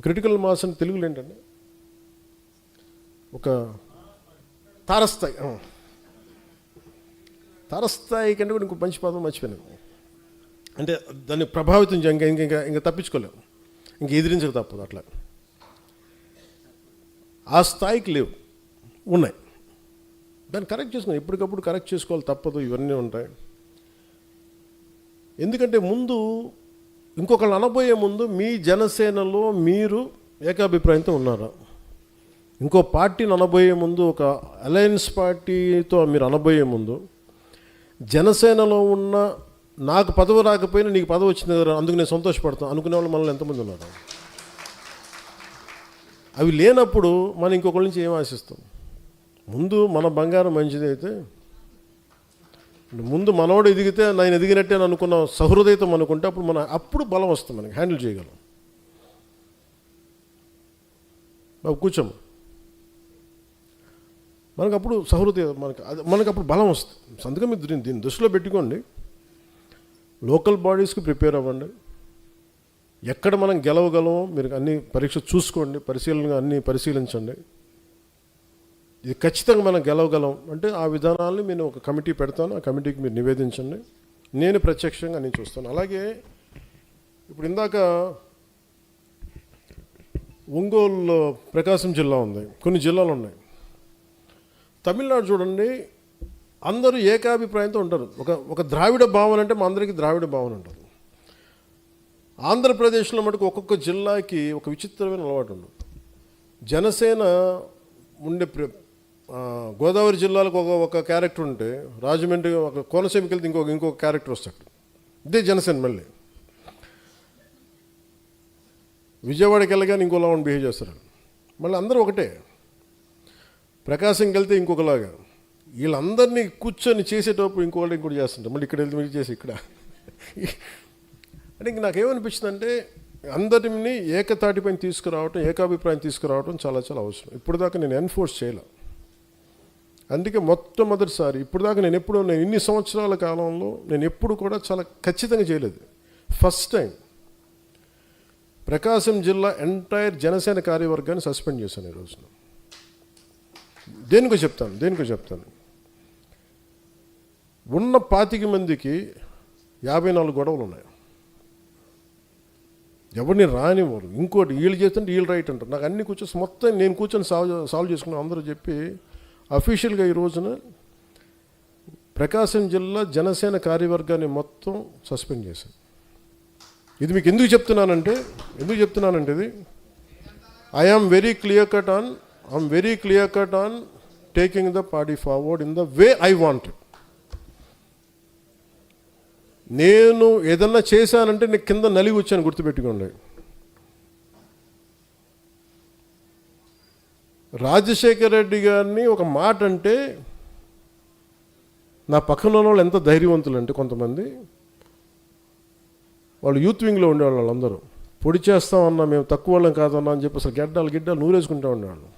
Critical mass అంటే తెలుగులో ఏంటండి? ఒక తారస్థాయి. తారస్థాయి కంటే కూడా ఇంకో మంచి పదం మర్చిపోయాను. అంటే దాన్ని ప్రభావితం ఇంకా తప్పించుకోలేము, ఇంక ఎదిరించక తప్పదు. అట్లా ఆ స్థాయికి లేవు, ఉన్నాయి. దాన్ని కరెక్ట్ చేసుకుని ఎప్పటికప్పుడు కరెక్ట్ చేసుకోవాలి, తప్పదు. ఇవన్నీ ఉంటాయి. ఎందుకంటే ముందు ఇంకొకళ్ళు అనబోయే ముందు మీ జనసేనలో మీరు ఏకాభిప్రాయంతో ఉన్నారా? ఇంకో పార్టీని అనబోయే ముందు, ఒక అలయన్స్ పార్టీతో మీరు అనబోయే ముందు, జనసేనలో ఉన్న నాకు పదవి రాకపోయినా నీకు పదవి వచ్చింది కదా అందుకు నేను సంతోషపడతాను అనుకునే వాళ్ళు మనల్ని ఎంతమంది ఉన్నారు? అవి లేనప్పుడు మనం ఇంకొకరి నుంచి ఏం ఆశిస్తాం? ముందు మన బంగారం మంచిదైతే, ముందు మనోడు ఎదిగితే నేను ఎదిగినట్టే అని అనుకున్న సహృదయతం అనుకుంటే అప్పుడు బలం వస్తుంది, మనకి హ్యాండిల్ చేయగలం. బాబు కూర్చోము, మనకు అప్పుడు సహృదయం, మనకు అప్పుడు బలం వస్తుంది. అందుకని మీరు దీన్ని దృష్టిలో పెట్టుకోండి. లోకల్ బాడీస్కి ప్రిపేర్ అవ్వండి. ఎక్కడ మనం గెలవగలమో మీరు అన్ని పరీక్ష చూసుకోండి, అన్నీ పరిశీలించండి. ఇది ఖచ్చితంగా మనం గెలవగలం అంటే ఆ విధానాలని నేను ఒక కమిటీ పెడతాను, ఆ కమిటీకి మీరు నివేదించండి. నేను ప్రత్యక్షంగా నేను చూస్తాను. అలాగే ఇప్పుడు ఇందాక ఒంగోలు ప్రకాశం జిల్లా ఉంది, కొన్ని జిల్లాలు ఉన్నాయి. తమిళనాడు చూడండి, అందరూ ఏకాభిప్రాయంతో ఉంటారు. ఒక ద్రావిడ భావన అంటే మా అందరికీ ద్రావిడ భావన ఉంటుంది. ఆంధ్రప్రదేశ్లో మటుకు ఒక్కొక్క జిల్లాకి ఒక విచిత్రమైన అలవాటు ఉండదు. జనసేన ఉండే గోదావరి జిల్లాలకు ఒక క్యారెక్టర్ ఉంటే, రాజమండ్రి ఒక కోనసీమకి వెళ్తే ఇంకొక క్యారెక్టర్ వస్తాడు. ఇదే జనసేన. మళ్ళీ విజయవాడకి వెళ్ళగానే ఇంకోలా బిహేవ్ చేస్తారు. మళ్ళీ అందరూ ఒకటే. ప్రకాశంకి వెళ్తే ఇంకొకలాగా. వీళ్ళందరినీ కూర్చొని చేసేటప్పుడు ఇంకోటి చేస్తుంటారు. మళ్ళీ ఇక్కడ వెళ్తే మీరు చేసి ఇక్కడ అంటే ఇంక నాకేమనిపించింది అంటే, అందరినీ ఏకతాటిపైన తీసుకురావటం, ఏకాభిప్రాయం తీసుకురావటం చాలా చాలా అవసరం. ఇప్పుడు దాకా నేను ఎన్ఫోర్స్ చేయలే. అందుకే మొట్టమొదటిసారి ఇప్పుడు దాకా నేను ఇన్ని సంవత్సరాల కాలంలో నేను ఎప్పుడు కూడా చాలా ఖచ్చితంగా చేయలేదు. ఫస్ట్ టైం ప్రకాశం జిల్లా ఎంటైర్ జనసేన కార్యవర్గాన్ని సస్పెండ్ చేశాను ఈ రోజున. దేనికో చెప్తాను. ఉన్న 25 మందికి 54 గొడవలు ఉన్నాయి. ఎవరిని రానివ్వరు. ఇంకోటి వీళ్ళు చేస్తుంటే వీళ్ళు రైట్ అంటారు. నాకు అన్ని మొత్తం నేను కూర్చొని సాల్వ్ చేసుకున్నాను అందరూ చెప్పి అఫీషియల్గా ఈ రోజున ప్రకాశం జిల్లా జనసేన కార్యవర్గాన్ని మొత్తం సస్పెండ్ చేశాను. ఇది మీకు ఎందుకు చెప్తున్నానంటే ఇది I'm very clear cut on taking the party forward in the way I wanted. నేను ఏదన్నా చేశానంటే నీకు కింద నలిగి వచ్చాను, గుర్తుపెట్టుకోండి. రాజశేఖర రెడ్డి గారిని ఒక మాట అంటే నా పక్కన ఉన్న వాళ్ళు ఎంత ధైర్యవంతులు అంటే, కొంతమంది వాళ్ళు యూత్ వింగ్లో ఉండేవాళ్ళు, వాళ్ళందరూ పొడి చేస్తామన్నా మేము తక్కువ వాళ్ళం కాదన్నా అని చెప్పి అసలు గిడ్డాలు నూరేసుకుంటూ ఉండేవాళ్ళు.